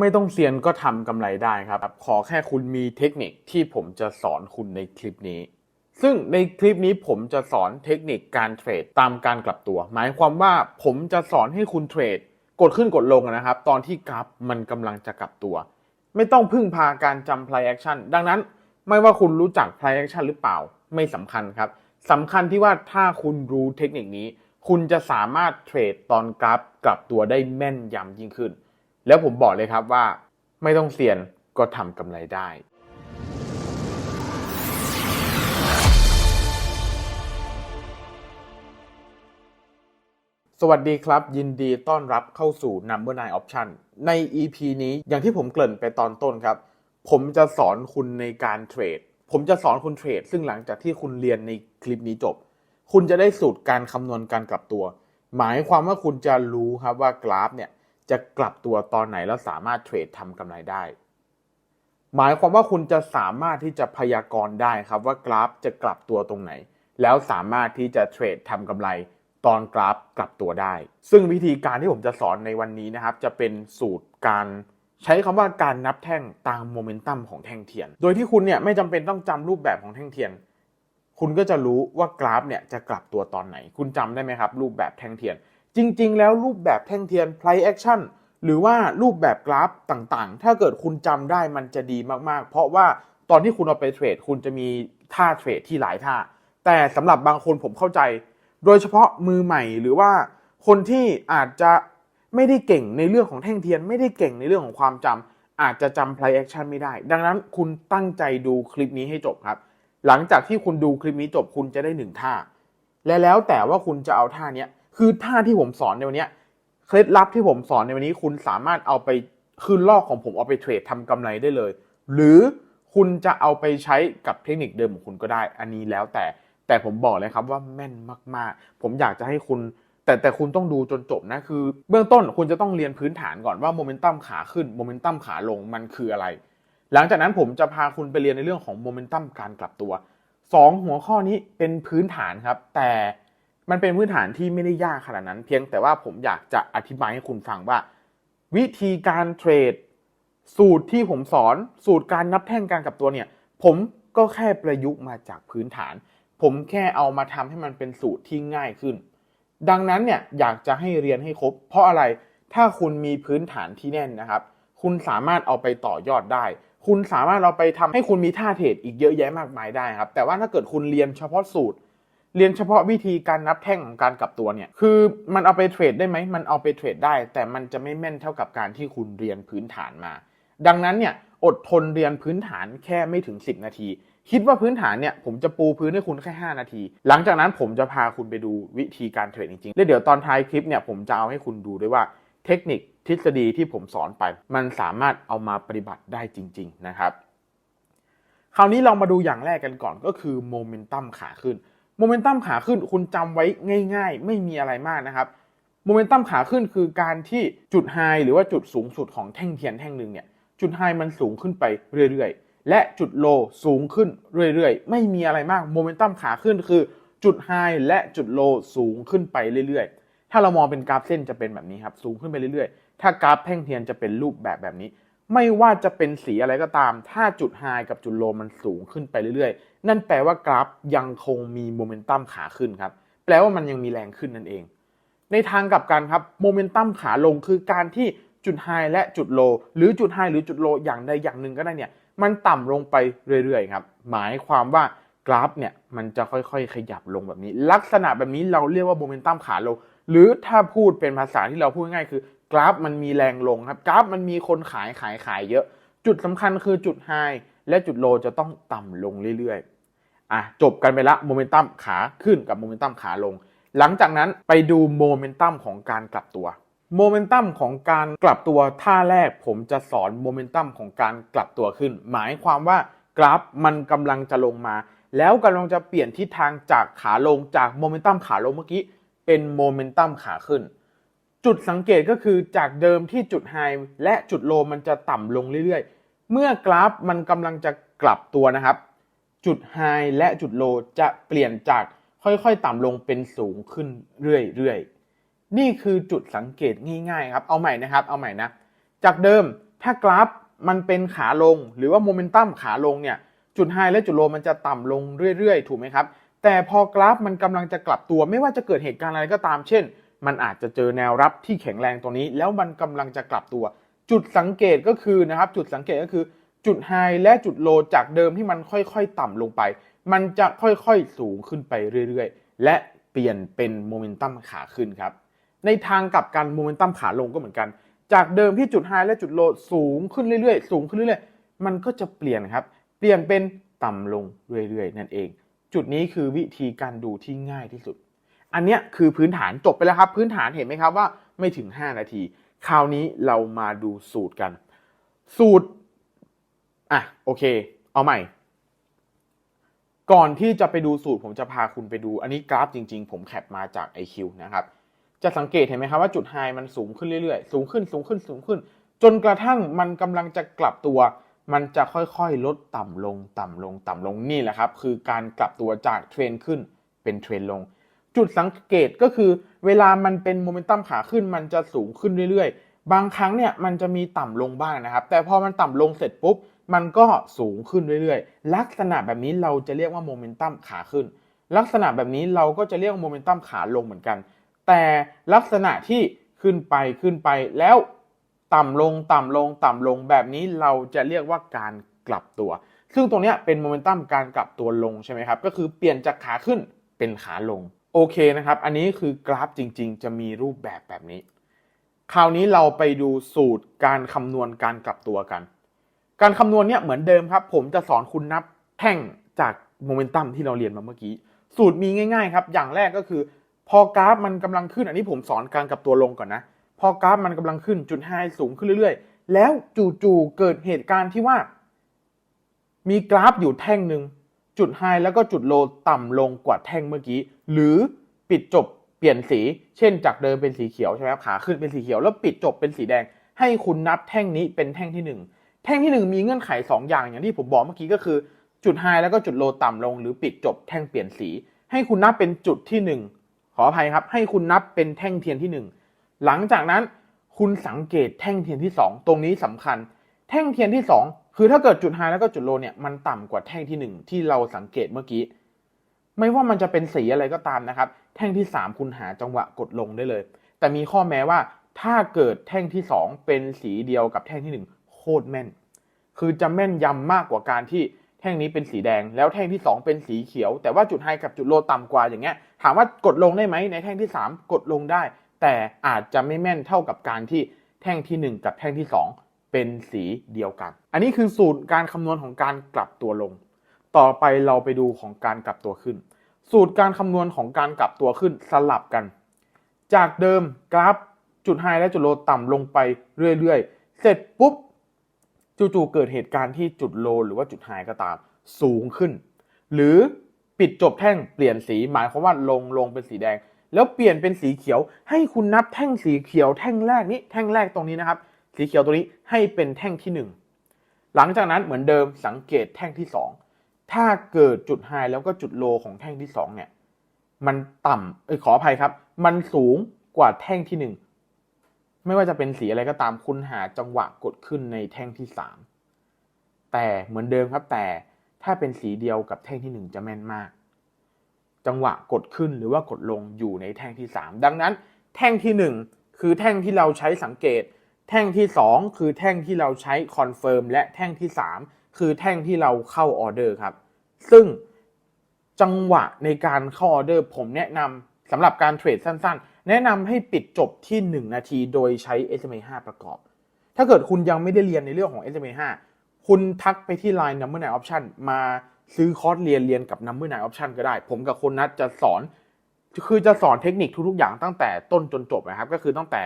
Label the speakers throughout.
Speaker 1: ไม่ต้องเซียนก็ทำกำไรได้ครับขอแค่คุณมีเทคนิคที่ผมจะสอนคุณในคลิปนี้ซึ่งในคลิปนี้ผมจะสอนเทคนิคการเทรดตามการกลับตัวหมายความว่าผมจะสอนให้คุณเทรดกดขึ้นกดลงนะครับตอนที่กราฟมันกำลังจะกลับตัวไม่ต้องพึ่งพาการจำ price action ดังนั้นไม่ว่าคุณรู้จัก price action หรือเปล่าไม่สำคัญครับสำคัญที่ว่าถ้าคุณรู้เทคนิคนี้คุณจะสามารถเทรดตอนกราฟกลับตัวได้แม่นยำยิ่งขึ้นแล้วผมบอกเลยครับว่าไม่ต้องเสี่ยงก็ทำกำไรได้สวัสดีครับยินดีต้อนรับเข้าสู่ Number 9 Option ใน EP นี้อย่างที่ผมเกริ่นไปตอนต้นครับผมจะสอนคุณในการเทรดผมจะสอนคุณเทรดซึ่งหลังจากที่คุณเรียนในคลิปนี้จบคุณจะได้สูตรการคำนวณการกลับตัวหมายความว่าคุณจะรู้ครับว่ากราฟเนี่ยจะกลับตัวตอนไหนแล้วสามารถเทรดทำกำไรได้หมายความว่าคุณจะสามารถที่จะพยากรณ์ได้ครับว่ากราฟจะกลับตัวตรงไหนแล้วสามารถที่จะเทรดทำกำไรตอนกราฟกลับตัวได้ซึ่งวิธีการที่ผมจะสอนในวันนี้นะครับจะเป็นสูตรการใช้คำว่าการนับแท่งตามโมเมนตัมของแท่งเทียนโดยที่คุณเนี่ยไม่จำเป็นต้องจำรูปแบบของแท่งเทียนคุณก็จะรู้ว่ากราฟเนี่ยจะกลับตัวตอนไหนคุณจำได้ไหมครับรูปแบบแท่งเทียนจริงๆแล้วรูปแบบแท่งเทียน price action หรือว่ารูปแบบกราฟต่างๆถ้าเกิดคุณจำได้มันจะดีมากๆเพราะว่าตอนที่คุณเอาไปเทรดคุณจะมีท่าเทรดที่หลายท่าแต่สำหรับบางคนผมเข้าใจโดยเฉพาะมือใหม่หรือว่าคนที่อาจจะไม่ได้เก่งในเรื่องของแท่งเทียนไม่ได้เก่งในเรื่องของความจำอาจจะจำ price action ไม่ได้ดังนั้นคุณตั้งใจดูคลิปนี้ให้จบครับหลังจากที่คุณดูคลิปนี้จบคุณจะได้1ท่าและแล้วแต่ว่าคุณจะเอาท่านี้คือท่าที่ผมสอนในวันนี้เคล็ดลับที่ผมสอนในวันนี้คุณสามารถเอาไปคืนลอกของผมเอาไปเทรดทำกำไรได้เลยหรือคุณจะเอาไปใช้กับเทคนิคเดิมของคุณก็ได้อันนี้แล้วแต่ผมบอกเลยครับว่าแม่นมากๆผมอยากจะให้คุณแต่คุณต้องดูจนจบนะคือเบื้องต้นคุณจะต้องเรียนพื้นฐานก่อนว่าโมเมนตัมขาขึ้นโมเมนตัมขาลงมันคืออะไรหลังจากนั้นผมจะพาคุณไปเรียนในเรื่องของโมเมนตัมการกลับตัว2หัวข้อนี้เป็นพื้นฐานครับแต่มันเป็นพื้นฐานที่ไม่ได้ยากขนาดนั้นเพียงแต่ว่าผมอยากจะอธิบายให้คุณฟังว่าวิธีการเทรดสูตรที่ผมสอนสูตรการนับแท่งการกลับตัวเนี่ยผมก็แค่ประยุกต์มาจากพื้นฐานผมแค่เอามาทำให้มันเป็นสูตรที่ง่ายขึ้นดังนั้นเนี่ยอยากจะให้เรียนให้ครบเพราะอะไรถ้าคุณมีพื้นฐานที่แน่นนะครับคุณสามารถเอาไปต่อยอดได้คุณสามารถเอาไปทำให้คุณมีท่าเทรดอีกเยอะแยะมากมายได้ครับแต่ว่าถ้าเกิดคุณเรียนเฉพาะสูตรเรียนเฉพาะวิธีการนับแท่งของการกลับตัวเนี่ยคือมันเอาไปเทรดได้ไหมมันเอาไปเทรดได้แต่มันจะไม่แม่นเท่ากับการที่คุณเรียนพื้นฐานมาดังนั้นเนี่ยอดทนเรียนพื้นฐานแค่ไม่ถึง10นาทีคิดว่าพื้นฐานเนี่ยผมจะปูพื้นให้คุณแค่5นาทีหลังจากนั้นผมจะพาคุณไปดูวิธีการเทรดจริงๆแล้วเดี๋ยวตอนท้ายคลิปเนี่ยผมจะเอาให้คุณดูด้วยว่าเทคนิคทฤษฎีที่ผมสอนไปมันสามารถเอามาปฏิบัติได้จริงๆนะครับคราวนี้เรามาดูอย่างแรกกันก่อนก็คือโมเมนตัมขาขึ้นโมเมนตัมขาขึ้นคุณจำไว้ง่ายๆไม่มีอะไรมากนะครับโมเมนตัมขาขึ้นคือการที่จุดไฮหรือว่าจุดสูงสุดของแท่งเทียนแท่งนึงเนี่ยจุดไฮมันสูงขึ้นไปเรื่อยๆและจุดโลสูงขึ้นเรื่อยๆไม่มีอะไรมากโมเมนตัมขาขึ้นคือจุดไฮและจุดโลสูงขึ้นไปเรื่อยๆถ้าเรามองเป็นกราฟเส้นจะเป็นแบบนี้ครับสูงขึ้นไปเรื่อยๆถ้ากราฟแท่งเทียนจะเป็นรูปแบบนี้ไม่ว่าจะเป็นสีอะไรก็ตามถ้าจุดไฮกับจุดโลมันสูงขึ้นไปเรื่อยๆนั่นแปลว่ากราฟยังคงมีโมเมนตัมขาขึ้นครับแปลว่ามันยังมีแรงขึ้นนั่นเองในทางกลับกันครับโมเมนตัมขาลงคือการที่จุดไฮและจุดโลหรือจุดไฮหรือจุดโลอย่างใดอย่างหนึ่งก็ได้เนี่ยมันต่ำลงไปเรื่อยๆครับหมายความว่ากราฟเนี่ยมันจะค่อยๆขยับลงแบบนี้ลักษณะแบบนี้เราเรียกว่าโมเมนตัมขาลงหรือถ้าพูดเป็นภาษาที่เราพูดง่ายคือกราฟมันมีแรงลงครับกราฟมันมีคนขายเยอะจุดสำคัญคือจุดไฮและจุดโลจะต้องต่ำลงเรื่อยๆจบกันไปละโมเมนตัมขาขึ้นกับโมเมนตัมขาลงหลังจากนั้นไปดูโมเมนตัมของการกลับตัวโมเมนตัมของการกลับตัวท่าแรกผมจะสอนโมเมนตัมของการกลับตัวขึ้นหมายความว่ากราฟมันกำลังจะลงมาแล้วกำลังจะเปลี่ยนทิศทางจากขาลงจากโมเมนตัมขาลงเมื่อกี้เป็นโมเมนตัมขาขึ้นจุดสังเกตก็คือจากเดิมที่จุดไฮและจุดโลมันจะต่ำลงเรื่อยๆเมื่อกราฟมันกำลังจะกลับตัวนะครับจุดไฮและจุดโลจะเปลี่ยนจากค่อยๆต่ำลงเป็นสูงขึ้นเรื่อยๆนี่คือจุดสังเกตง่ายๆครับเอาใหม่นะครับเอาใหม่นะจากเดิม ถ้ากราฟมันเป็นขาลงหรือว่าโมเมนตัมขาลงเนี่ยจุดไฮและจุดโลมันจะต่ำลงเรื่อยๆถูกไหมครับแต่พอกราฟมันกำลังจะกลับตัวไม่ว่าจะเกิดเหตุการณ์อะไรก็ตามเช่นมันอาจจะเจอแนวรับที่แข็งแรงตรงนี้แล้วมันกำลังจะกลับตัวจุดสังเกตก็คือนะครับจุดสังเกตก็คือจุดไฮและจุดโลจากเดิมที่มันค่อยๆต่ำลงไปมันจะค่อยๆสูงขึ้นไปเรื่อยๆและเปลี่ยนเป็นโมเมนตัมขาขึ้นครับในทางกลับกันโมเมนตัมขาลงก็เหมือนกันจากเดิมที่จุดไฮและจุดโลสูงขึ้นเรื่อยๆสูงขึ้นเรื่อยๆมันก็จะเปลี่ยนครับเปลี่ยนเป็นต่ำลงเรื่อยๆนั่นเองจุดนี้คือวิธีการดูที่ง่ายที่สุดอันนี้คือพื้นฐานจบไปแล้วครับพื้นฐานเห็นไหมครับว่าไม่ถึง5นาทีคราวนี้เรามาดูสูตรกันสูตรโอเคเอาใหม่ก่อนที่จะไปดูสูตรผมจะพาคุณไปดูอันนี้กราฟจริงๆผมแคปมาจาก IQ นะครับจะสังเกตเห็นไหมครับว่าจุดไฮมันสูงขึ้นเรื่อยๆสูงขึ้นจนกระทั่งมันกำลังจะกลับตัวมันจะค่อยๆลดต่ำลงนี่แหละครับคือการกลับตัวจากเทรนขึ้นเป็นเทรนลงจุดสังเกตก็คือเวลามันเป็นโมเมนตัมขาขึ้นมันจะสูงขึ้นเรื่อยๆบางครั้งเนี่ยมันจะมีต่ำลงบ้างนะครับแต่พอมันต่ำลงเสร็จปุ๊บมันก็สูงขึ้นเรื่อยๆลักษณะแบบนี้เราจะเรียกว่าโมเมนตัมขาขึ้นลักษณะแบบนี้เราก็จะเรียกว่าโมเมนตัมขาลงเหมือนกันแต่ลักษณะที่ขึ้นไปแล้วต่ำลงแบบนี้เราจะเรียกว่าการกลับตัวซึ่งตรงนี้เป็นโมเมนตัมการกลับตัวลงใช่ไหมครับก็คือเปลี่ยนจากขาขึ้นเป็นขาลงโอเคนะครับอันนี้คือกราฟจริงๆจะมีรูปแบบนี้คราวนี้เราไปดูสูตรการคำนวณการกลับตัวกันการคำนวณเนี่ยเหมือนเดิมครับผมจะสอนคุณนับแท่งจากโมเมนตัมที่เราเรียนมาเมื่อกี้สูตรมีง่ายๆครับอย่างแรกก็คือพอกราฟมันกำลังขึ้นอันนี้ผมสอนการกลับตัวลงก่อนนะพอกราฟมันกำลังขึ้นจุดไฮสูงขึ้นเรื่อยๆแล้วจู่ๆเกิดเหตุการณ์ที่ว่ามีกราฟอยู่แท่งหนึ่งจุดไฮแล้วก็จุดโลต่ำลงกว่าแท่งเมื่อกี้หรือปิดจบเปลี่ยนสีเช่นจากเดิมเป็นสีเขียวใช่ไหมครับขาขึ้นเป็นสีเขียวแล้วปิดจบเป็นสีแดงให้คุณนับแท่งนี้เป็นแท่งที่1แท่งที่1มีเงื่อนไข2อย่างที่ผมบอกเมื่อกี้ก็คือจุดไฮแล้วก็จุดโลต่ำลงหรือปิดจบแท่งเปลี่ยนสีให้คุณนับเป็นจุดที่1ขออภัยครับให้คุณนับเป็นแท่งเทียนที่1หลังจากนั้นคุณสังเกตแท่งเทียนที่2ตรงนี้สำคัญแท่งเทียนที่2คือถ้าเกิดจุดไฮแล้วก็จุดโลเนี่ยมันต่ำกว่าแท่งที่1ที่เราสังเกตเมื่อกี้ไม่ว่ามันจะเป็นสีอะไรก็ตามนะครับแท่งที่3คุณหาจังหวะกดลงได้เลยแต่มีข้อแม้ว่าถ้าเกิดแท่งที่2เป็นสีเดียวกับแท่งที่1โคตรแม่นคือจะแม่นยำมากกว่าการที่แท่งนี้เป็นสีแดงแล้วแท่งที่2เป็นสีเขียวแต่ว่าจุดไฮกับจุดโลต่ำกว่าอย่างเงี้ยถามว่ากดลงได้ไหมในแท่งที่3กดลงได้แต่อาจจะไม่แม่นเท่ากับการที่แท่งที่1กับแท่งที่2เป็นสีเดียวกันอันนี้คือสูตรการคำนวณของการกลับตัวลงต่อไปเราไปดูของการกลับตัวขึ้นสูตรการคำนวณของการกลับตัวขึ้นสลับกันจากเดิมกราฟจุดไฮและจุดโลต่ำลงไปเรื่อยๆเสร็จปุ๊บจู่ๆเกิดเหตุการณ์ที่จุดโลหรือว่าจุดไฮก็ตามสูงขึ้นหรือปิดจบแท่งเปลี่ยนสีหมายความว่าลงเป็นสีแดงแล้วเปลี่ยนเป็นสีเขียวให้คุณนับแท่งสีเขียวแท่งแรกนี้แท่งแรกตรงนี้นะครับสีเขียวตัวนี้ให้เป็นแท่งที่1หลังจากนั้นเหมือนเดิมสังเกตแท่งที่2ถ้าเกิดจุดไฮแล้วก็จุดโลของแท่งที่2เนี่ยมันต่ำขออภัยครับมันสูงกว่าแท่งที่1ไม่ว่าจะเป็นสีอะไรก็ตามคุณหาจังหวะกดขึ้นในแท่งที่3แต่เหมือนเดิมครับแต่ถ้าเป็นสีเดียวกับแท่งที่1จะแม่นมากจังหวะกดขึ้นหรือว่ากดลงอยู่ในแท่งที่3ดังนั้นแท่งที่1คือแท่งที่เราใช้สังเกตแท่งที่2คือแท่งที่เราใช้คอนเฟิร์มและแท่งที่3คือแท่งที่เราเข้าออเดอร์ครับซึ่งจังหวะในการเข้าออเดอร์ผมแนะนำสำหรับการเทรดสั้นๆแนะนำให้ปิดจบที่1นาทีโดยใช้ SMA 5ประกอบถ้าเกิดคุณยังไม่ได้เรียนในเรื่องของ SMA 5คุณทักไปที่ Line Number 9 Option มาซื้อคอร์สเรียนกับ Number 9 Option ก็ได้ผมกับคนนัดจะสอนเทคนิคทุกๆอย่างตั้งแต่ต้นจนจบนะครับก็คือตั้งแต่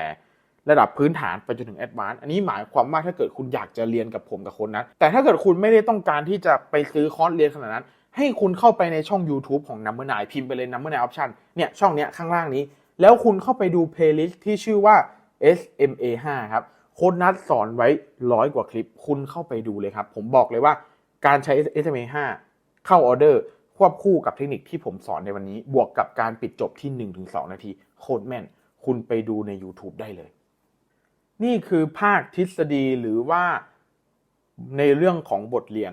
Speaker 1: ระดับพื้นฐานไปจนถึงแอดวานซ์อันนี้หมายความว่าถ้าเกิดคุณอยากจะเรียนกับผมกับคนนัดแต่ถ้าเกิดคุณไม่ได้ต้องการที่จะไปซื้อคอร์สเรียนขนาดนั้นให้คุณเข้าไปในช่อง YouTube ของ Number 9พิมพ์ไปเลย Number 9 Option เนี่ยช่องเนี้ยข้างล่างนี้แล้วคุณเข้าไปดู playlist ที่ชื่อว่า SMA 5ครับโค้ดนัดสอนไว้100 กว่าคลิปคุณเข้าไปดูเลยครับผมบอกเลยว่าการใช้ SMA 5เข้าออเดอร์ควบคู่กับเทคนิคที่ผมสอนในวันนี้บวกกับการปิดจบที่ 1-2 นาทีโคตรแม่นคุณไปดูใน YouTube ได้เลย นี่คือภาคทฤษฎีหรือว่าในเรื่องของบทเรียน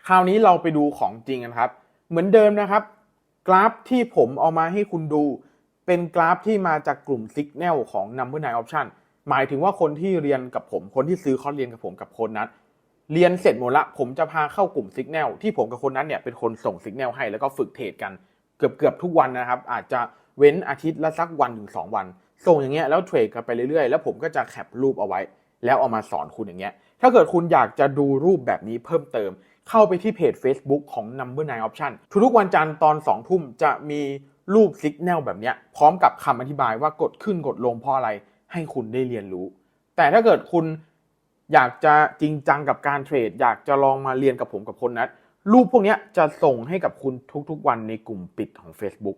Speaker 1: คราวนี้เราไปดูของจริงกันครับเหมือนเดิมนะครับกราฟที่ผมเอามาให้คุณดูเป็นกราฟที่มาจากกลุ่ม Signal ของ Number 9 Option หมายถึงว่าคนที่เรียนกับผมคนที่ซื้อคอร์สเรียนกับผมกับคนนั้นเรียนเสร็จหมดละผมจะพาเข้ากลุ่ม Signal ที่ผมกับคนนั้นเนี่ยเป็นคนส่ง Signal ให้แล้วก็ฝึกเทรดกันเกือบทุกวันนะครับอาจจะเว้นอาทิตย์ละสักวันถึง2วันส่งอย่างเงี้ยแล้วเทรดกันไปเรื่อยๆแล้วผมก็จะแคปรูปเอาไว้แล้วเอามาสอนคุณอย่างเงี้ยถ้าเกิดคุณอยากจะดูรูปแบบนี้เพิ่มเติมเข้าไปที่เพจ Facebook ของ Number 9 Option ทุกๆวันจันทร์ตอน 2 ทุ่มจะมีรูป Signal แบบนี้พร้อมกับคำอธิบายว่ากดขึ้นกดลงเพราะอะไรให้คุณได้เรียนรู้แต่ถ้าเกิดคุณอยากจะจริงจังกับการเทรดอยากจะลองมาเรียนกับผมกับคนนั้นรูปพวกนี้จะส่งให้กับคุณทุกๆวันในกลุ่มปิดของ Facebook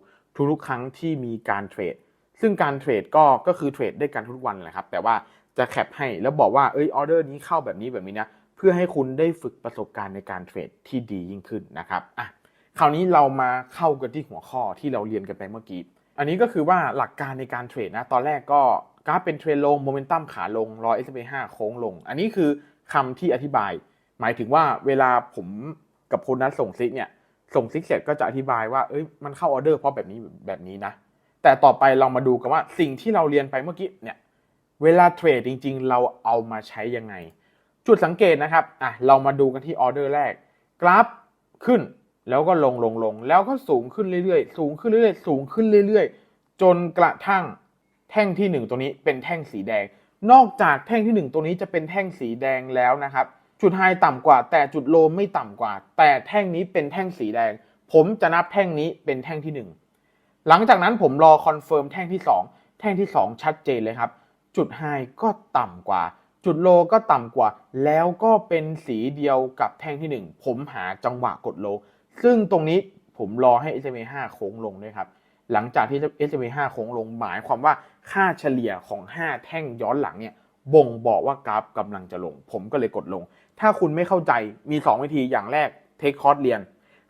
Speaker 1: ทุกๆครั้งที่มีการเทรดซึ่งการเทรดก็คือเทรดได้กันทุกวันแหละครับแต่ว่าจะแคปให้แล้วบอกว่าออเดอร์นี้เข้าแบบนี้นะเพื่อให้คุณได้ฝึกประสบการณ์ในการเทรดที่ดียิ่งขึ้นนะครับคราวนี้เรามาเข้ากันที่หัวข้อที่เราเรียนกันไปเมื่อกี้อันนี้ก็คือว่าหลักการในการเทรดนะตอนแรกก็กราฟเป็นเทรนลงโมเมนตัมขาลงรอ S&P 5โค้งลงอันนี้คือคำที่อธิบายหมายถึงว่าเวลาผมกับคนนั้นส่งซิกเนี่ยส่งซิกเสร็จก็จะอธิบายว่ามันเข้าออเดอร์เพราะแบบนี้นะแต่ต่อไปเรามาดูกันว่าสิ่งที่เราเรียนไปเมื่อกี้เนี่ยเวลาเทรดจริงๆเราเอามาใช้ยังไงจุดสังเกตนะครับเรามาดูกันที่ออเดอร์แรกกราฟขึ้นแล้วก็ลงแล้วก็สูงขึ้นเรื่อยๆสูงขึ้นเรื่อยๆสูงขึ้นเรื่อยๆจนกระทั่งแท่งที่1ตัวนี้เป็นแท่งสีแดงนอกจากแท่งที่1ตัวนี้จะเป็นแท่งสีแดงแล้วนะครับจุดไฮต่ำกว่าแต่จุดโลไม่ต่ำกว่าแต่แท่งนี้เป็นแท่งสีแดงผมจะนับแท่งนี้เป็นแท่งที่1หลังจากนั้นผมรอคอนเฟิร์มแท่งที่2แท่งที่2ชัดเจนเลยครับจุดไฮก็ต่ำกว่าจุดโลก็ต่ำกว่าแล้วก็เป็นสีเดียวกับแท่งที่1ผมหาจังหวะกดโลซึ่งตรงนี้ผมรอให้ S&P 5โค้งลงด้วยครับหลังจากที่ S&P 5โค้งลงหมายความว่าค่าเฉลี่ยของ5แท่งย้อนหลังเนี่ยบ่งบอกว่ากราฟกำลังจะลงผมก็เลยกดลงถ้าคุณไม่เข้าใจมี2วิธีอย่างแรกเทคคอร์สเรียน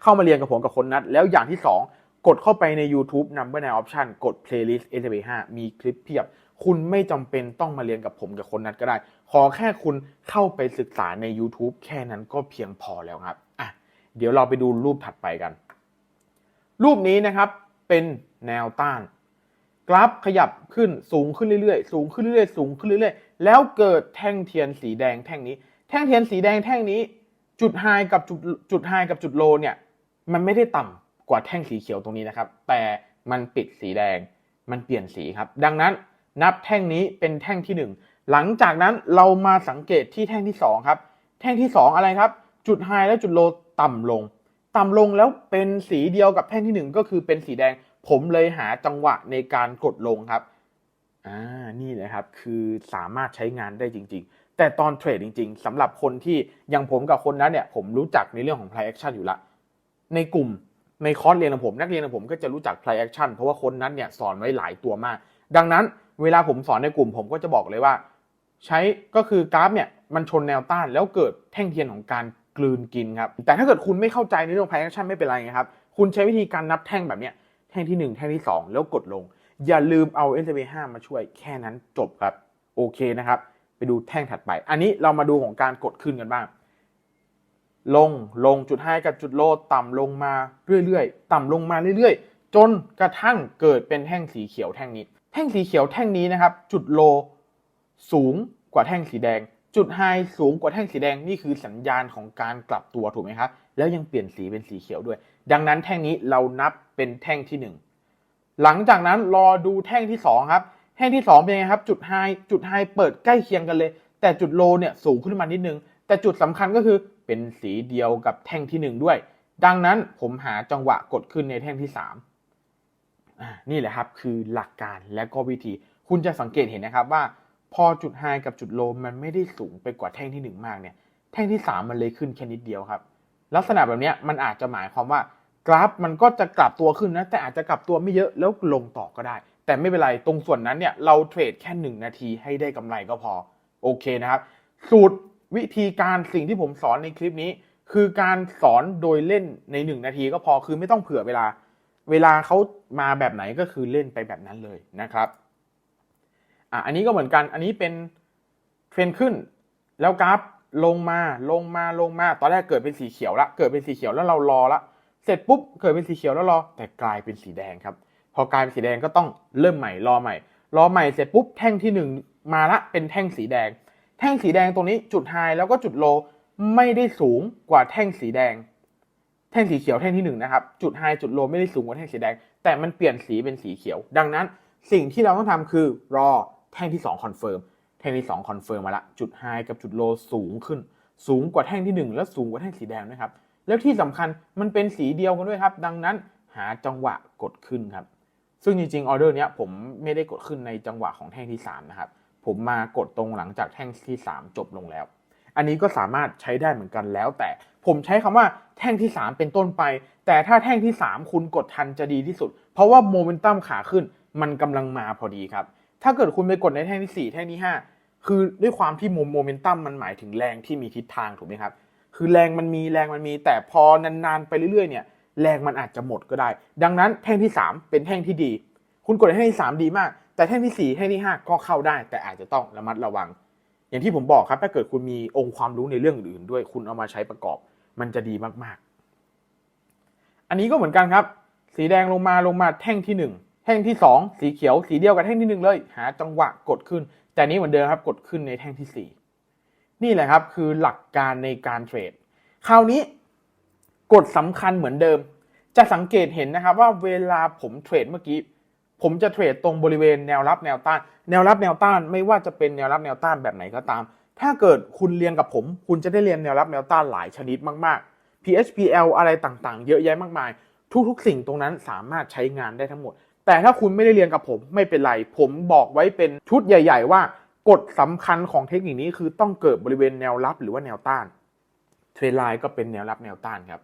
Speaker 1: เข้ามาเรียนกับผมกับคนนัดแล้วอย่างที่2กดเข้าไปใน YouTube Number 9 Option กด Playlist S&P 5มีคลิปเพียบคุณไม่จำเป็นต้องมาเรียนกับผมกับคนนัดก็ได้ขอแค่คุณเข้าไปศึกษาใน YouTube แค่นั้นก็เพียงพอแล้วครับเดี๋ยวเราไปดูรูปถัดไปกันรูปนี้นะครับเป็นแนวต้านกราฟขยับขึ้นสูงขึ้นเรื่อยๆสูงขึ้นเรื่อยๆสูงขึ้นเรื่อยๆแล้วเกิดแท่งเทียนสีแดงแท่งนี้แท่งเทียนสีแดงแท่งนี้จุดไฮกับจุดไฮกับจุดโลเนี่ยมันไม่ได้ต่ำกว่าแท่งสีเขียวตรงนี้นะครับแต่มันปิดสีแดงมันเปลี่ยนสีครับดังนั้นนับแท่งนี้เป็นแท่งที่1หลังจากนั้นเรามาสังเกตที่แท่งที่2ครับแท่งที่2อะไรครับจุดไฮและจุดโลต่ำลงแล้วเป็นสีเดียวกับแท่งที่1ก็คือเป็นสีแดงผมเลยหาจังหวะในการกดลงครับนี่แหละครับคือสามารถใช้งานได้จริงๆแต่ตอนเทรดจริงๆสำหรับคนที่อย่างผมกับคนนั้นเนี่ยผมรู้จักในเรื่องของ price action อยู่ละในกลุ่มในคอร์สเรียนของผมนักเรียนของผมก็จะรู้จัก price action เพราะว่าคนนั้นเนี่ยสอนไว้หลายตัวมากดังนั้นเวลาผมสอนในกลุ่มผมก็จะบอกเลยว่าใช้ก็คือกราฟเนี่ยมันชนแนวต้านแล้วเกิดแท่งเทียนของการกลืนกินครับแต่ถ้าเกิดคุณไม่เข้าใจในเรื่อง price action ไม่เป็นไรครับคุณใช้วิธีการนับแท่งแบบเนี้ยแท่งที่1แท่งที่2แล้วกดลงอย่าลืมเอา S&P 5มาช่วยแค่นั้นจบครับโอเคนะครับไปดูแท่งถัดไปอันนี้เรามาดูของการกดขึ้นกันบ้างลงจุดไฮกับจุดโลต่ำลงมาเรื่อยๆต่ำลงมาเรื่อยๆจนกระทั่งเกิดเป็นแท่งสีเขียวแท่งนี้แท่งสีเขียวแท่งนี้นะครับจุดโลสูงกว่าแท่งสีแดงจุดไฮสูงกว่าแท่งสีแดงนี่คือสัญญาณของการกลับตัวถูกไหมครับแล้วยังเปลี่ยนสีเป็นสีเขียวด้วยดังนั้นแท่งนี้เรานับเป็นแท่งที่1หลังจากนั้นรอดูแท่งที่2ครับแท่งที่2เป็นไงครับจุดไฮเปิดใกล้เคียงกันเลยแต่จุดโลเนี่ยสูงขึ้นมานิดนึงแต่จุดสำคัญก็คือเป็นสีเดียวกับแท่งที่1ด้วยดังนั้นผมหาจังหวะกดขึ้นในแท่งที่3นี่แหละครับคือหลักการและก็วิธีคุณจะสังเกตเห็นนะครับว่าพอจุดไฮกับจุดโลมันไม่ได้สูงไปกว่าแท่งที่1มากเนี่ยแท่งที่3มันเลยขึ้นแค่นิดเดียวครับลักษณะแบบนี้มันอาจจะหมายความว่ากราฟมันก็จะกลับตัวขึ้นนะแต่อาจจะกลับตัวไม่เยอะแล้วลงต่อก็ได้แต่ไม่เป็นไรตรงส่วนนั้นเนี่ยเราเทรดแค่1นาทีให้ได้กำไรก็พอโอเคนะครับสูตรวิธีการสิ่งที่ผมสอนในคลิปนี้คือการสอนโดยเล่นใน1นาทีก็พอคือไม่ต้องเผื่อเวลาเขามาแบบไหนก็คือเล่นไปแบบนั้นเลยนะครับ อันนี้ก็เหมือนกันอันนี้เป็นเทรนขึ้นแล้วกราฟลงมาตอนแรกเกิดเป็นสีเขียวละเกิดเป็นสีเขียวแล้วเรารอละเสร็จปุ๊บเกิดเป็นสีเขียวแล้วรอแต่กลายเป็นสีแดงครับพอกลายเป็นสีแดงก็ต้องเริ่มใหม่รอใหม่เสร็จปุ๊บแท่งที่1มาละเป็นแท่งสีแดงแท่งสีแดงตรงนี้จุดไฮแล้วก็จุดโลไม่ได้สูงกว่าแท่งสีแดงแท่งสีเขียวแท่งที่1นะครับจุดไฮจุดโลไม่ได้สูงกว่าแท่งสีแดงแต่มันเปลี่ยนสีเป็นสีเขียวดังนั้นสิ่งที่เราต้องทำคือรอแท่งที่2คอนเฟิร์มแท่งที่2คอนเฟิร์มมาละจุดไฮกับจุดโลสูงขึ้นสูงกว่าแท่งที่1และสูงกว่าแท่งสีแดงนะครับแล้วที่สำคัญมันเป็นสีเดียวกันด้วยครับดังนั้นหาจังหวะกดขึ้นครับซึ่งจริงๆออเดอร์เนี้ยผมไม่ได้กดขึ้นในจังหวะของแท่งที่3นะครับผมมากดตรงหลังจากแท่งที่3จบลงแล้วอันนี้ก็สามารถใช้ได้เหมือนกันแล้วแต่ผมใช้คำว่าแท่งที่3เป็นต้นไปแต่ถ้าแท่งที่3คุณกดทันจะดีที่สุดเพราะว่าโมเมนตัมขาขึ้นมันกำลังมาพอดีครับถ้าเกิดคุณไปกดในแท่งที่4แท่งที่5คือด้วยความที่โมเมนตัมมันหมายถึงแรงที่มีทิศทางถูกไหมครับคือแรงมันมีแต่พอนานๆไปเรื่อยๆเนี่ยแรงมันอาจจะหมดก็ได้ดังนั้นแท่งที่3เป็นแท่งที่ดีคุณกดในแท่งที่3ดีมากแต่แท่งที่4แท่งที่5ก็เข้าได้แต่อาจจะต้องระมัดระวังอย่างที่ผมบอกครับถ้าเกิดคุณมีองค์ความรู้ในเรื่องอื่นๆด้วยคุณเอามาใช้ประกอบมันจะดีมากๆอันนี้ก็เหมือนกันครับสีแดงลงมาแท่งที่1แท่งที่2สีเขียวสีเดียวกับแท่งที่1เลยหาจังหวะกดขึ้นแต่นี้เหมือนเดิมครับกดขึ้นในแท่งที่4นี่แหละครับคือหลักการในการเทรดคราวนี้กฎสำคัญเหมือนเดิมจะสังเกตเห็นนะครับว่าเวลาผมเทรดเมื่อกี้ผมจะเทรดตรงบริเวณแนวรับแนวต้านไม่ว่าจะเป็นแนวรับแนวต้านแบบไหนก็ตามถ้าเกิดคุณเรียนกับผมคุณจะได้เรียนแนวรับแนวต้านหลายชนิดมากๆ PHPL อะไรต่างๆเยอะแยะมากมายทุกๆสิ่งตรงนั้นสามารถใช้งานได้ทั้งหมดแต่ถ้าคุณไม่ได้เรียนกับผมไม่เป็นไรผมบอกไว้เป็นชุดใหญ่ๆว่ากฎสำคัญของเทคนิคนี้คือต้องเกิดบริเวณแนวรับหรือว่าแนวต้านเทรนไลน์ก็เป็นแนวรับแนวต้านครับ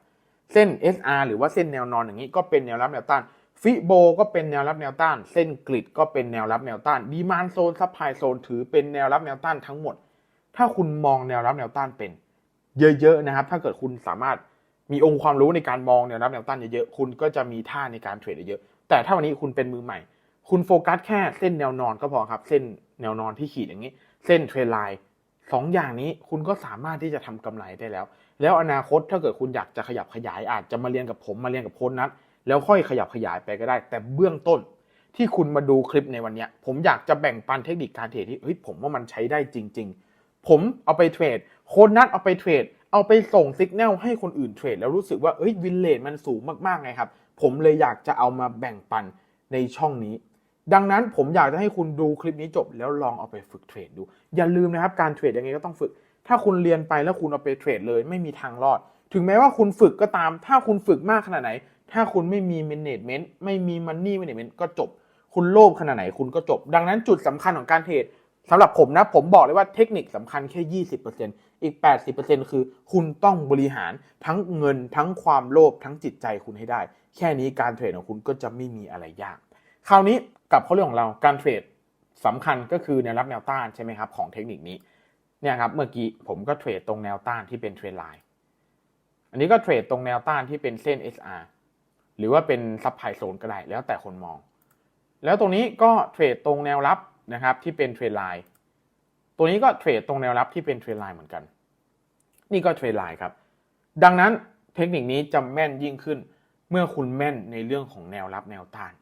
Speaker 1: เส้น SR หรือว่าเส้นแนวนอนอย่างนี้ก็เป็นแนวรับแนวต้านฟิโบก็เป็นแนวรับแนวต้านเส้นกริดก็เป็นแนวรับแนวต้านดีมานด์โซนซัพพลายโซนถือเป็นแนวรับแนวต้านทั้งหมดถ้าคุณมองแนวรับแนวต้านเป็นเยอะๆนะครับถ้าเกิดคุณสามารถมีองค์ความรู้ในการมองแนวรับแนวต้านเยอะๆคุณก็จะมีท่าในการเทรดเยอะแต่ถ้าวันนี้คุณเป็นมือใหม่คุณโฟกัสแค่เส้นแนวนอนก็พอครับเส้นแนวนอนที่ขีดอย่างนี้เส้นเทรนไลน์2อย่างนี้คุณก็สามารถที่จะทำกำไรได้แล้วอนาคตถ้าเกิดคุณอยากจะขยับขยายอาจจะมาเรียนกับผมมาเรียนกับโค้ชนัทแล้วค่อยขยับขยายไปก็ได้แต่เบื้องต้นที่คุณมาดูคลิปในวันนี้ผมอยากจะแบ่งปันเทคนิคการเทรดที่ผมว่ามันใช้ได้จริงๆผมเอาไปเทรดโค้ชนัทเอาไปเทรดเอาไปส่งสัญญาณให้คนอื่นเทรดแล้วรู้สึกว่าวินเลทมันสูงมากๆไงครับผมเลยอยากจะเอามาแบ่งปันในช่องนี้ดังนั้นผมอยากจะให้คุณดูคลิปนี้จบแล้วลองเอาไปฝึกเทรดดูอย่าลืมนะครับการเทรดยังไงก็ต้องฝึกถ้าคุณเรียนไปแล้วคุณเอาไปเทรดเลยไม่มีทางรอดถึงแม้ว่าคุณฝึกก็ตามถ้าคุณฝึกมากขนาดไหนถ้าคุณไม่มี management ไม่มี money management ก็จบคุณโลภขนาดไหนคุณก็จบดังนั้นจุดสำคัญของการเทรดสำหรับผมนะผมบอกเลยว่าเทคนิคสำคัญแค่ 20% อีก 80% คือคุณต้องบริหารทั้งเงินทั้งความโลภทั้งจิตใจคุณให้ได้แค่นี้การเทรดของคุณก็จะไม่มีอะไรยากคราวนี้กับข้อเรื่องของเราการเทรดสำคัญก็คือแนวรับแนวต้านใช่ไหมครับของเทคนิคนี้เนี่ยครับเมื่อกี้ผมก็เทรดตรงแนวต้านที่เป็นเทรนไลน์อันนี้ก็เทรดตรงแนวต้านที่เป็นเส้น SR หรือว่าเป็นซับไพรโซนก็ได้แล้วแต่คนมองแล้วตรงนี้ก็เทรดตรงแนวรับนะครับที่เป็นเทรนไลน์ตัวนี้ก็เทรดตรงแนวรับที่เป็นเทรนไลน์เหมือนกันนี่ก็เทรนไลน์ครับดังนั้นเทคนิคนี้จะแม่นยิ่งขึ้นเมื่อคุณแม่นในเรื่องของแนวรับแนวต้าน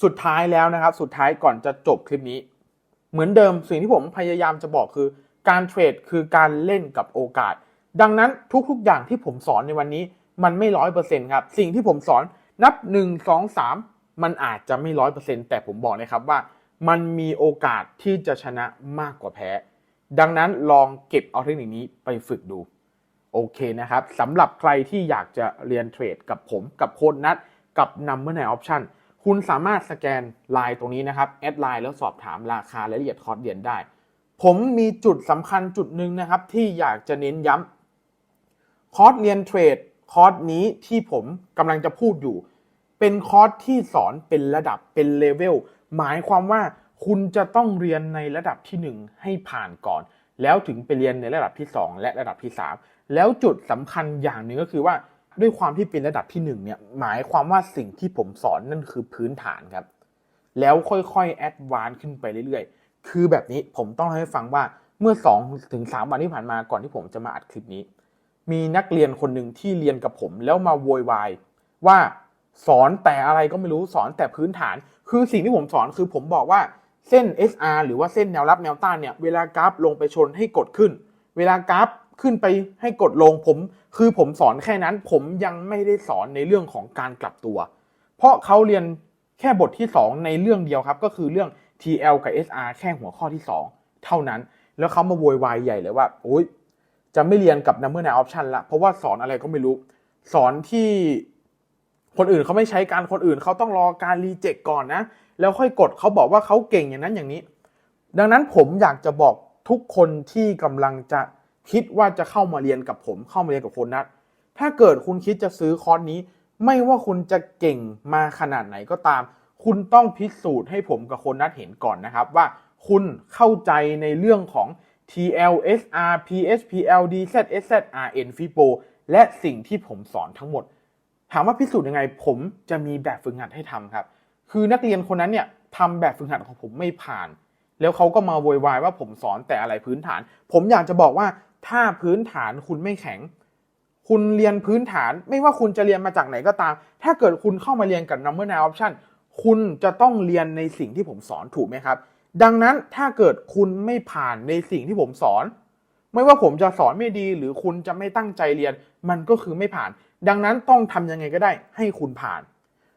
Speaker 1: สุดท้ายแล้วนะครับสุดท้ายก่อนจะจบคลิปนี้เหมือนเดิมสิ่งที่ผมพยายามจะบอกคือการเทรดคือการเล่นกับโอกาสดังนั้นทุกๆอย่างที่ผมสอนในวันนี้มันไม่ 100% ครับสิ่งที่ผมสอนนับ1 2 3มันอาจจะไม่ 100% แต่ผมบอกนะครับว่ามันมีโอกาสที่จะชนะมากกว่าแพ้ดังนั้นลองเก็บเอาเทคนิคนี้ไปฝึกดูโอเคนะครับสำหรับใครที่อยากจะเรียนเทรดกับผมกับโค้ชนัทกับ Number 9 Optionคุณสามารถสแกนไลน์ตรงนี้นะครับแอดไลน์แล้วสอบถามราคาและรายละเอียดคอร์สเรียนได้ผมมีจุดสำคัญจุดหนึ่งนะครับที่อยากจะเน้นย้ำคอร์สเรียนเทรดคอร์สนี้ที่ผมกำลังจะพูดอยู่เป็นคอร์สที่สอนเป็นระดับเป็นเลเวลหมายความว่าคุณจะต้องเรียนในระดับที่1ให้ผ่านก่อนแล้วถึงไปเรียนในระดับที่2และระดับที่3แล้วจุดสำคัญอย่างหนึ่งก็คือว่าด้วยความที่เป็นระดับที่1เนี่ยหมายความว่าสิ่งที่ผมสอนนั่นคือพื้นฐานครับ แล้วค่อยๆแอดวานซ์ขึ้นไปเรื่อยๆคือแบบนี้ผมต้องให้ฟังว่าเมื่อ2-3 วันที่ผ่านมาก่อนที่ผมจะมาอัดคลิปนี้มีนักเรียนคนหนึ่งที่เรียนกับผมแล้วมาโวยวายว่าสอนแต่อะไรก็ไม่รู้สอนแต่พื้นฐานคือสิ่งที่ผมสอนคือผมบอกว่าเส้น SR หรือว่าเส้นแนวรับแนวต้านเนี่ยเวลากราฟลงไปชนให้กดขึ้นเวลากราฟขึ้นไปให้กดลงผมสอนแค่นั้นผมยังไม่ได้สอนในเรื่องของการกลับตัวเพราะเขาเรียนแค่บทที่2ในเรื่องเดียวครับก็คือเรื่อง TL กับ SR แค่หัวข้อที่2เท่านั้นแล้วเขามาโวยวายใหญ่เลยว่าโอ๊ยจะไม่เรียนกับ Number 9 Option ละเพราะว่าสอนอะไรก็ไม่รู้สอนที่คนอื่นเขาไม่ใช้การคนอื่นเขาต้องรอการรีเจ็คก่อนนะแล้วค่อยกดเขาบอกว่าเขาเก่งอย่างนั้นอย่างนี้ดังนั้นผมอยากจะบอกทุกคนที่กำลังจะคิดว่าจะเข้ามาเรียนกับผมเข้ามาเรียนกับโค้ชนัทถ้าเกิดคุณคิดจะซื้อคอร์สนี้ไม่ว่าคุณจะเก่งมาขนาดไหนก็ตามคุณต้องพิสูจน์ให้ผมกับโค้ชนัทเห็นก่อนนะครับว่าคุณเข้าใจในเรื่องของ TL SR PSPL DZ SZ RN FIBO และสิ่งที่ผมสอนทั้งหมดถามว่าพิสูจน์ยังไงผมจะมีแบบฝึกหัดให้ทำครับคือนักเรียนคนนั้นเนี่ยทำแบบฝึกหัดของผมไม่ผ่านแล้วเขาก็มาโวยวายว่าผมสอนแต่อะไรพื้นฐานผมอยากจะบอกว่าถ้าพื้นฐานคุณไม่แข็งคุณเรียนพื้นฐานไม่ว่าคุณจะเรียนมาจากไหนก็ตามถ้าเกิดคุณเข้ามาเรียนกับ Number 9 Option คุณจะต้องเรียนในสิ่งที่ผมสอนถูกไหมครับดังนั้นถ้าเกิดคุณไม่ผ่านในสิ่งที่ผมสอนไม่ว่าผมจะสอนไม่ดีหรือคุณจะไม่ตั้งใจเรียนมันก็คือไม่ผ่านดังนั้นต้องทำยังไงก็ได้ให้คุณผ่าน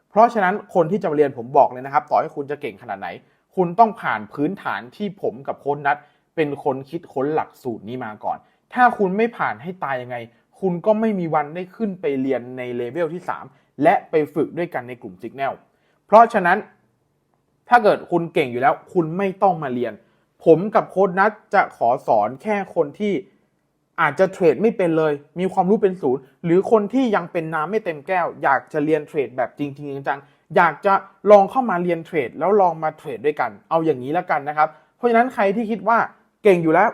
Speaker 1: เพราะฉะนั้นคนที่จะมาเรียนผมบอกเลยนะครับต่อให้คุณจะเก่งขนาดไหนคุณต้องผ่านพื้นฐานที่ผมกับโค้ชนัทเป็นคนคิดค้นหลักสูตรนี้มาก่อนถ้าคุณไม่ผ่านให้ตายยังไงคุณก็ไม่มีวันได้ขึ้นไปเรียนในเลเวลที่3และไปฝึกด้วยกันในกลุ่ม Signal เพราะฉะนั้นถ้าเกิดคุณเก่งอยู่แล้วคุณไม่ต้องมาเรียนผมกับโค้ชนัทจะขอสอนแค่คนที่อาจจะเทรดไม่เป็นเลยมีความรู้เป็นศูนย์หรือคนที่ยังเป็นน้ำไม่เต็มแก้วอยากจะเรียนเทรดแบบจริงๆจังๆอยากจะลองเข้ามาเรียนเทรดแล้วลองมาเทรดด้วยกันเอาอย่างนี้แล้วกันนะครับเพราะฉะนั้นใครที่คิดว่าเก่งอยู่แล้ว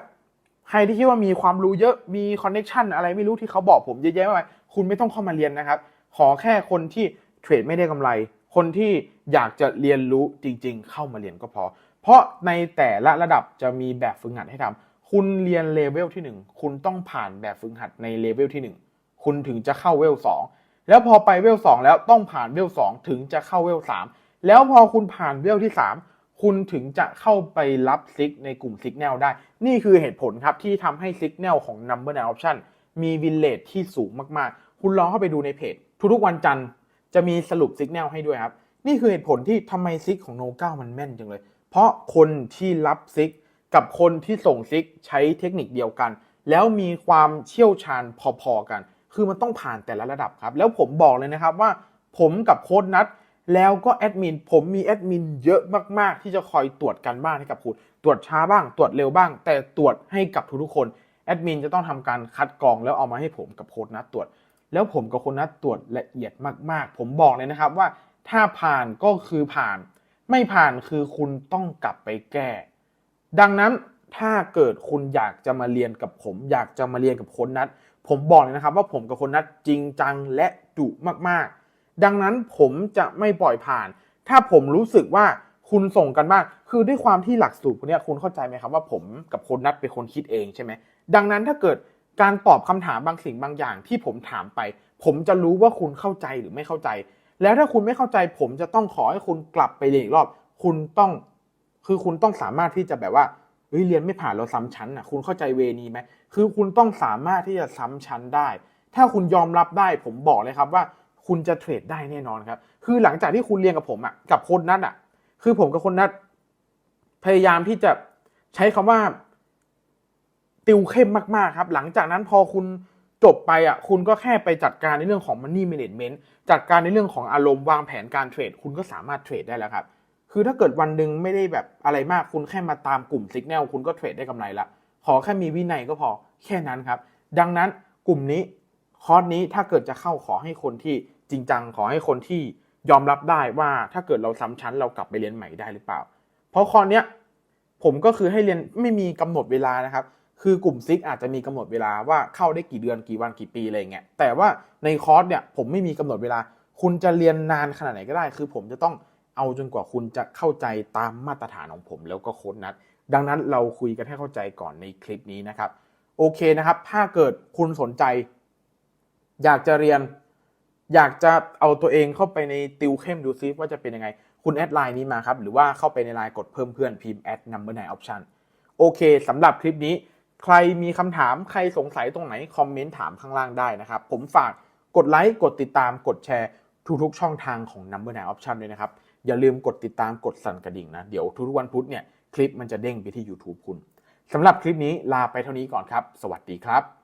Speaker 1: ใครที่คิดว่ามีความรู้เยอะมีคอนเนคชั่นอะไรไม่รู้ที่เขาบอกผมเยอะแยะมากมายคุณไม่ต้องเข้ามาเรียนนะครับขอแค่คนที่เทรดไม่ได้กำไรคนที่อยากจะเรียนรู้จริงๆเข้ามาเรียนก็พอเพราะในแต่ละระดับจะมีแบบฝึกหัดให้ทำคุณเรียนเลเวลที่1คุณต้องผ่านแบบฝึกหัดในเลเวลที่1คุณถึงจะเข้าเวล2แล้วพอไปเวล2แล้วต้องผ่านเวล2ถึงจะเข้าเวล3แล้วพอคุณผ่านเวลที่3คุณถึงจะเข้าไปรับซิกในกลุ่ม Signal ได้นี่คือเหตุผลครับที่ทำให้ Signal ของ Number 9 Option มีวินเลทที่สูงมากๆคุณลองเข้าไปดูในเพจทุกๆวันจันทร์จะมีสรุป Signal ให้ด้วยครับนี่คือเหตุผลที่ทำไมซิกของโนเก้ามันแม่นจังเลยเพราะคนที่รับซิกกับคนที่ส่งซิกใช้เทคนิคเดียวกันแล้วมีความเชี่ยวชาญพอๆกันคือมันต้องผ่านแต่ละระดับครับแล้วผมบอกเลยนะครับว่าผมกับโค้ชนัทแล้วก็แอดมินผมมีแอดมินเยอะมากๆที่จะคอยตรวจกันบ้านให้กับคุณตรวจช้าบ้างตรวจเร็วบ้างแต่ตรวจให้กับทุกๆคนแอดมินจะต้องทำการคัดกรองแล้วเอามาให้ผมกับโค้ชนัทตรวจแล้วผมกับโค้ชนัทตรวจละเอียดมากๆผมบอกเลยนะครับว่าถ้าผ่านก็คือผ่านไม่ผ่านคือคุณต้องกลับไปแก้ดังนั้นถ้าเกิดคุณอยากจะมาเรียนกับผมอยากจะมาเรียนกับโค้ชนัทผมบอกเลยนะครับว่าผมกับโค้ชนัทจริงจังและดุมากๆดังนั้นผมจะไม่ปล่อยผ่านถ้าผมรู้สึกว่าคุณส่งกันบ้างคือด้วยความที่หลักสูตรพวกนี้คุณเข้าใจไหมครับว่าผมกับโค้ชนัทเป็นคนคิดเองใช่ไหมดังนั้นถ้าเกิดการตอบคำถามบางสิ่งบางอย่างที่ผมถามไปผมจะรู้ว่าคุณเข้าใจหรือไม่เข้าใจแล้วถ้าคุณไม่เข้าใจผมจะต้องขอให้คุณกลับไปเรียนอีกรอบคุณต้องสามารถที่จะแบบว่าเรียนไม่ผ่านเราซ้ำชั้นอ่ะคุณเข้าใจเวนี้ไหมคือคุณต้องสามารถที่จะซ้ำชั้นได้ถ้าคุณยอมรับได้ผมบอกเลยครับว่าคุณจะเทรดได้แน่นอนครับคือหลังจากที่คุณเรียนกับผมอ่ะกับโค้ชนัทอ่ะคือผมกับโค้ชนัทพยายามที่จะใช้คำว่าติวเข้มมากๆครับหลังจากนั้นพอคุณจบไปอ่ะคุณก็แค่ไปจัดการในเรื่องของ Money Management จัดการในเรื่องของอารมณ์วางแผนการเทรดคุณก็สามารถเทรดได้แล้วครับคือถ้าเกิดวันหนึ่งไม่ได้แบบอะไรมากคุณแค่มาตามกลุ่ม Signal คุณก็เทรดได้กำไรละขอแค่มีวินัยก็พอแค่นั้นครับดังนั้นกลุ่มนี้คอร์สนี้ถ้าเกิดจะเข้าขอให้คนที่จริงจังขอให้คนที่ยอมรับได้ว่าถ้าเกิดเราซ้ำชั้นเรากลับไปเรียนใหม่ได้หรือเปล่าเพราะคอร์สเนี้ยผมก็คือให้เรียนไม่มีกำหนดเวลานะครับคือกลุ่มซิกอาจจะมีกำหนดเวลาว่าเข้าได้กี่เดือนกี่วันกี่ปีอะไรเงี้ยแต่ว่าในคอร์สเนี่ยผมไม่มีกำหนดเวลาคุณจะเรียนนานขนาดไหนก็ได้คือผมจะต้อง เอาจนกว่าคุณจะเข้าใจตามมาตรฐานของผมแล้วก็โค้ชนัทดังนั้นเราคุยกันให้เข้าใจก่อนในคลิปนี้นะครับโอเคนะครับถ้าเกิดคุณสนใจอยากจะเรียนอยากจะเอาตัวเองเข้าไปในติวเข้มดูซิว่าจะเป็นยังไงคุณแอดไลน์นี้มาครับหรือว่าเข้าไปในไลน์กดเพิ่มเพื่อนพิมพ์ @number 9 option โอเคสำหรับคลิปนี้ใครมีคำถามใครสงสัยตรงไหนคอมเมนต์ถามข้างล่างได้นะครับผมฝากกดไลค์กดติดตามกดแชร์ทุกๆช่องทางของ number 9 option ด้วยนะครับอย่าลืมกดติดตามกดสั่นกระดิ่งนะเดี๋ยวทุกๆวันพุธเนี่ยคลิปมันจะเด้งไปที่ YouTube คุณสำหรับคลิปนี้ลาไปเท่านี้ก่อนครับสวัสดีครับ